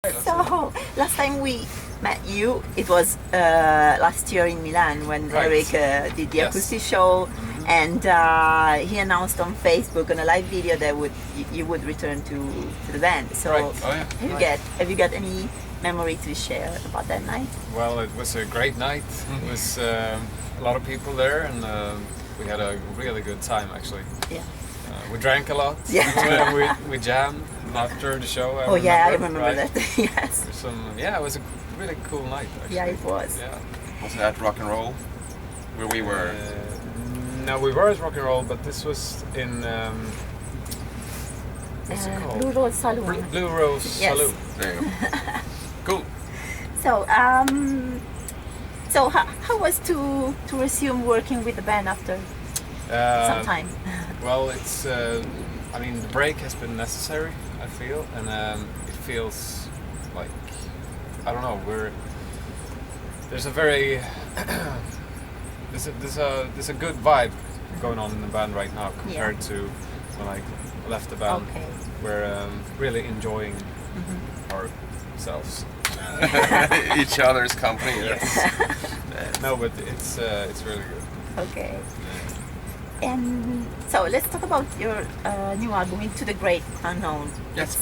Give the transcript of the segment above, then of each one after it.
So last time we met you, it was last year in Milan when Right. Eric did the Yes. acoustic show, and he announced on Facebook on a live video that you would return to the band. So Right. Oh, yeah. have you got any memory to share about that night? Well, it was a great night. It was a lot of people there, and we had a really good time actually. Yeah. We drank a lot. Yeah. we jammed after the show. I remember right? that. Yes. It was a really cool night actually. Yeah, it was. Yeah. Was that rock and roll? Where we were? No, we were at rock and roll, but this was in what's it called? Blue Rose Saloon. Blue Rose Yes. Saloon. There you go. Cool. So how was to resume working with the band after some time? Well, it's. The break has been necessary, I feel, and it feels like there's a very there's a good vibe going on in the band right now compared to when I left the band. Okay. We're really enjoying ourselves. Each other's company. Yes. No, but it's really good. Okay. And so let's talk about your new album, Into the Great Unknown. Yes.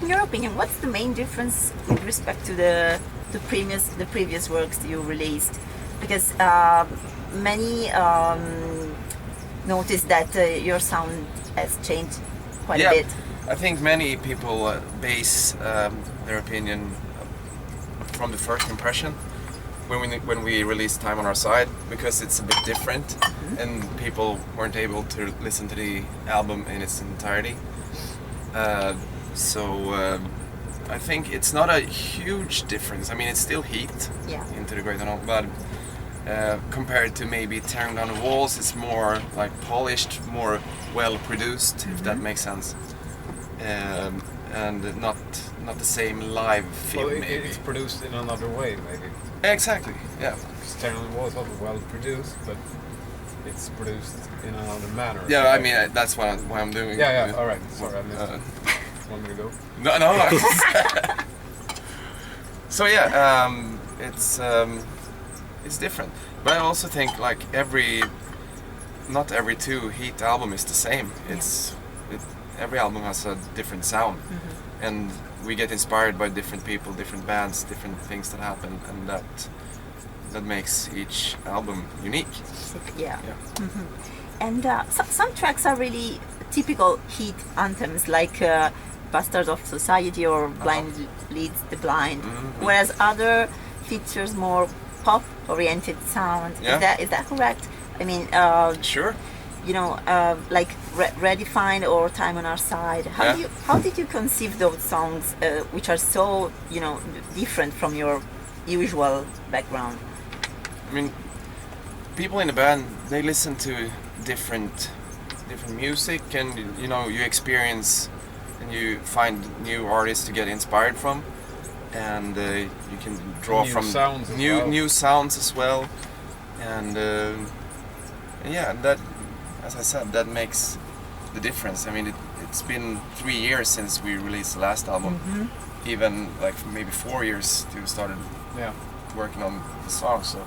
In your opinion, what's the main difference with respect to the previous works you released? Because many noticed that your sound has changed quite a bit. I think many people base their opinion from the first impression when we released Time on Our Side, because it's a bit different and people weren't able to listen to the album in its entirety. I think it's not a huge difference. I mean, it's still H.E.A.T. Into the Great Unknown, but compared to maybe Tearing Down the Walls, it's more like polished, more well produced, if that makes sense, and not the same live feel. Well, maybe it's produced in another way, maybe. Exactly. Yeah. Tearing Down the Walls was well produced, but it's produced in another manner. Yeah. I mean, that's what I'm doing. Yeah. All right. Sorry, I missed. Want me to go? No. So yeah, it's different, but I also think like not every two H.E.A.T album is the same. Every album has a different sound, and we get inspired by different people, different bands, different things that happen, and that makes each album unique. Yeah. And some tracks are really typical H.E.A.T anthems, like Bastards of Society or Blind Leads the Blind, whereas other features more pop-oriented sound. Yeah. Is that correct? I mean, Sure. Like Redefined or Time on Our Side. How did you conceive those songs, which are so different from your usual background? I mean, people in the band, they listen to different music, and you experience and you find new artists to get inspired from, and you can draw New from sounds as well. new sounds as well, and that, as I said, that makes the difference. I mean, it's been 3 years since we released the last album, even like maybe 4 years to started working on the song. So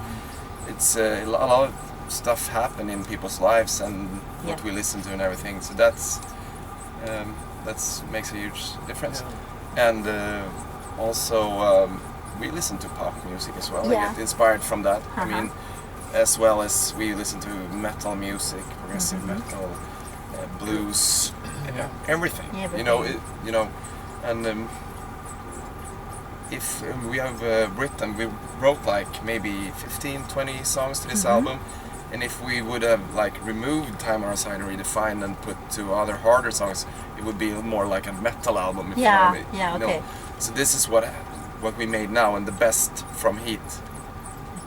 it's a lot of stuff happen in people's lives and what we listen to and everything. So that's makes a huge difference. And also we listen to pop music as well. I get inspired from that. I mean, as well as we listen to metal music, progressive metal, blues, everything. And if we have we wrote like maybe 15-20 songs to this album, and if we would have like removed Time on Our Side and Redefined and put two other harder songs, it would be more like a metal album. If you know what I mean. Okay. So this is what we made now, and the best from H.E.A.T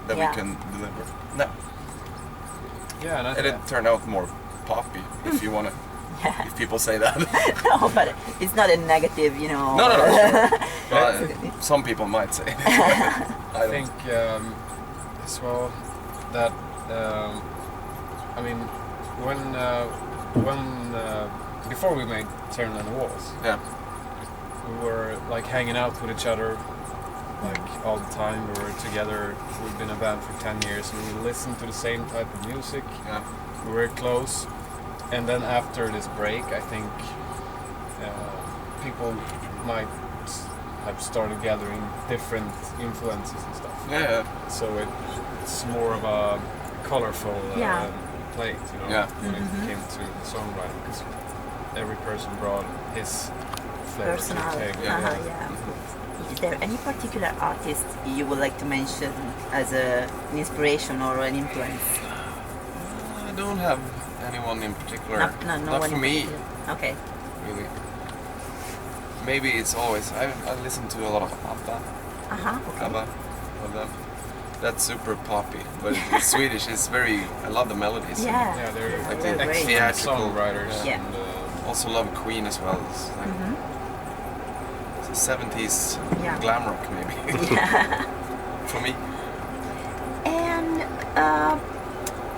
that we can deliver now. Yeah, and it turned out more poppy, if you want to. If people say that. No, but it's not a negative, No, sure. Well, some people might say. I think as well that when before we made Tearing Down the Walls, we were like hanging out with each other like all the time. We were together. We've been a band for 10 years, and we listened to the same type of music. Yeah. We were close, and then after this break, I think people might have started gathering different influences and stuff. Yeah. So it's more of a colorful plate, you know, Yeah. when it came to songwriting, because every person brought his flavor to the Personality. table. Yeah. Is there any particular artist you would like to mention as an inspiration or an influence? I don't have anyone in particular. No Not one for in me, particular. Okay. really. Maybe it's always. I listen to a lot of ABBA. Okay. ABBA. Love them. That's super poppy, but it's Swedish. It's very. I love the melodies. Yeah. Yeah, they're Like they're the great. theatrical songwriters. Yeah. And, Also love Queen as well. It's like it's a 70s Yeah. glam rock maybe. Yeah. For me. And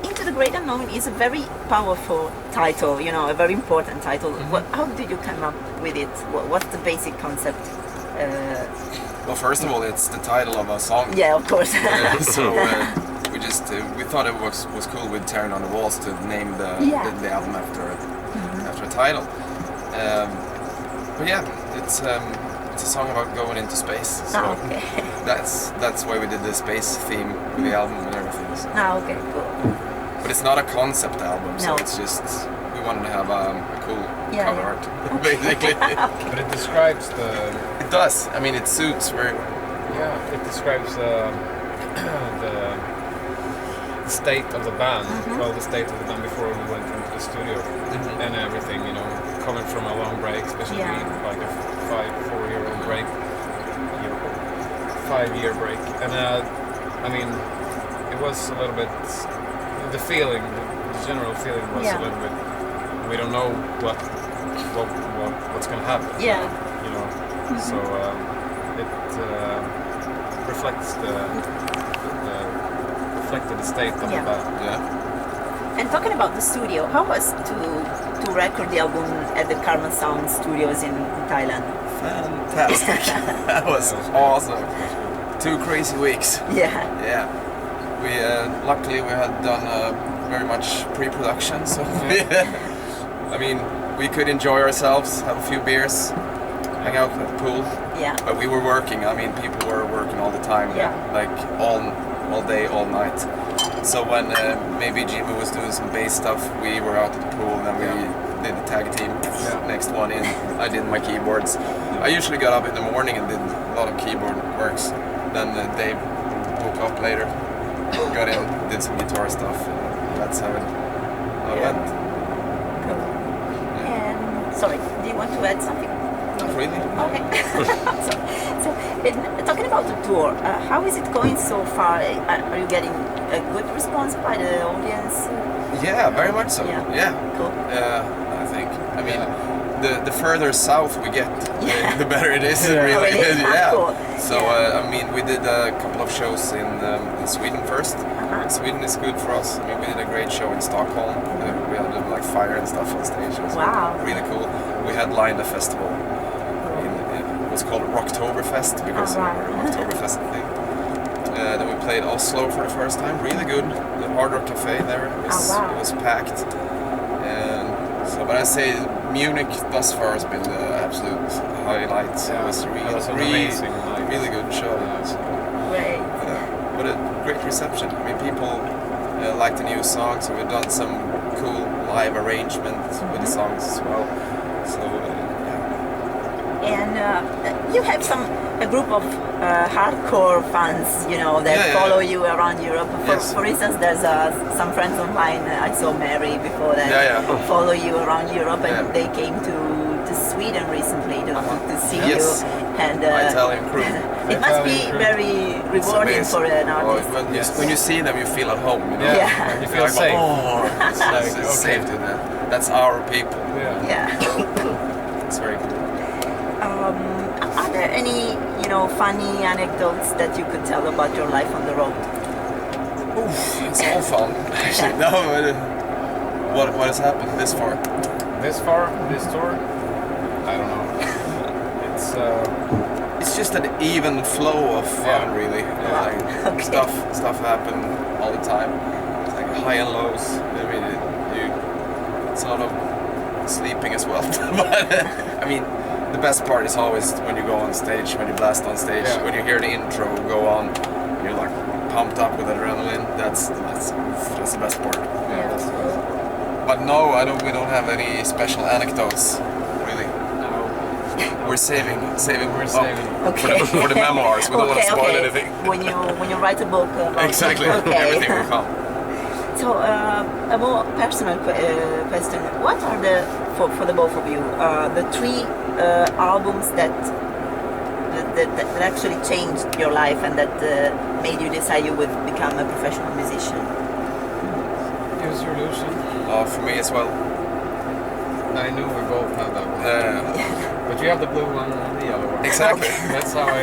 Into the Great Unknown is a very powerful title, you know, a very important title. How did you come up with it? What's the basic concept? Well, first of all, it's the title of a song. Yeah, of course. So we just we thought it was cool with Tearing on the Walls to name the album after a title. But yeah, it's a song about going into space. So Okay. that's why we did the space theme with the album and everything. So. Okay, cool. But it's not a concept album, so No. it's just we wanted to have a cool Yeah, cover yeah. art, basically. but it describes It does. I mean, it suits very. it describes the state of the band. Well, the state of the band before we went into the studio and everything. You know, coming from a long break, especially like a 4-year-old break, 5-year break, and I mean, it was a little bit. The feeling, the general feeling was a little bit. We don't know what's gonna happen. Yeah. You know, so it reflects reflected the state of the band. Yeah. And talking about the studio, how was to record the album at the Karma Sound Studios in Thailand? Fantastic. That was awesome. 2 crazy weeks. Yeah. Yeah. We luckily we had done very much pre-production, so I mean we could enjoy ourselves, have a few beers, hang out at the pool. Yeah. But we were working. I mean, people were working all the time, Yeah. like all day, all night. So when maybe Jimmy was doing some bass stuff, we were out at the pool, and then we did the tag team. Next one in, I did my keyboards. I usually got up in the morning and did a lot of keyboard works. Then Dave woke up later, got in, did some guitar stuff. And that's how it went. Cool. And sorry, do you want to add something? Not really. Okay. so talking about the tour, how is it going so far? Are you getting a good response by the audience? Yeah, very much so. Yeah. Cool. I think. I mean, the further south we get, the better it is. Really. Really? Yeah. Cool. So I mean, we did a couple of shows in Sweden first. Sweden is good for us. I mean, we did a great show in Stockholm. We had like fire and stuff on stage. It was really cool. We headlined a festival. It was called Rocktoberfest because of our Oktoberfest thing. Then we played Oslo for the first time. Really good. The Hard Rock Cafe there it was packed. And so, but I say Munich thus far has been the absolute highlight. Yeah, It was that was an amazing night. really good show. So, Great. but a great reception. I mean, people like the new songs, so we've done some cool live arrangements with the songs as well. So And you have a group of hardcore fans, you know, that follow you around Europe. For instance, there's some friends of mine, I saw Mary before that, follow you around Europe, and they came to Sweden recently to see you. And Italian crew. it must be very rewarding for an artist. When you see them, you feel at home. You know? Yeah. You feel like, safe. Oh, it's safe to them. That's our people. Yeah. It's very cool. Are there any, funny anecdotes that you could tell about your life on the road? Oof, it's all fun. Actually, no. What has happened this far? This far, this tour, I don't know. It's It's just an even flow of fun, really. Like, Okay. stuff happen all the time. It's like high and lows. I mean, it's a lot of sleeping as well. But I mean, the best part is always when you go on stage, when you blast on stage, when you hear the intro go on, you're like pumped up with adrenaline. That's the best part. Yeah. But no, we don't have any special anecdotes, really. We're saving We're up saving. Okay. for the memoirs. We don't want to spoil anything. When you write a book. About Exactly. Okay. Everything will come. So a more personal question: what are for the both of you the three albums that actually changed your life and that made you decide you would become a professional musician? Use Your Illusion. For me as well. I knew we both had that one. But you have the blue one and the yellow one. Exactly. That's how I.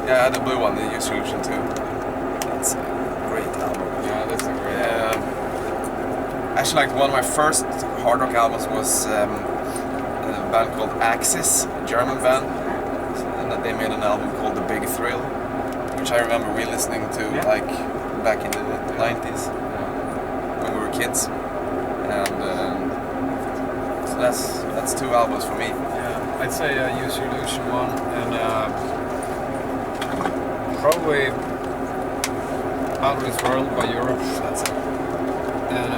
Yeah, the blue one, the Use Your Illusion too. That's a great album. Yeah, that's a great album. Actually, like one of my first hard rock albums was a band called Axis, a German band, and that they made an album called The Big Thrill, which I remember listening to like back in the 90s when we were kids, and so that's two albums for me. Yeah, I'd say Use Your Illusion one, and probably Out of This World by Europe. That's it. And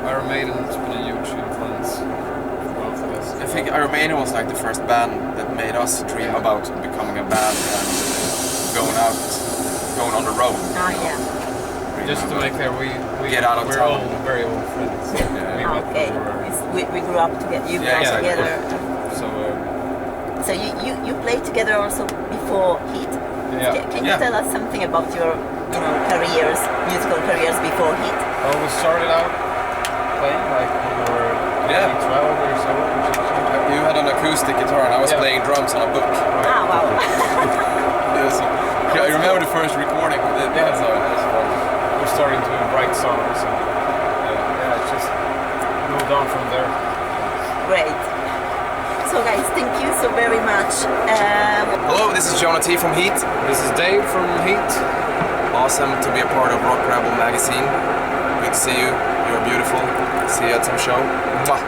Iron Maiden's been a huge influence for both of us. I think Iron Maiden was like the first band that made us dream about becoming a band and going on the road. Just to make clear, we Get out of we're town. all very old friends. We met Okay. before. We grew up together. You grew up exactly. together. So So you played together also before H.E.A.T. Can you tell us something about your careers, musical careers before H.E.A.T? well, we started out playing like we were maybe 12 or so. You had an acoustic guitar and I was playing drums on a book. Ah, wow. I remember the first recording we did. Yeah, so that's fun. We're starting to write songs and it's just moved on from there. Great. So guys, thank you so very much. Hello, this is Jona T from H.E.A.T. This is Dave from H.E.A.T. Awesome to be a part of Rock Rebel magazine. Good to see you. You're beautiful. See you at some show. Mwah.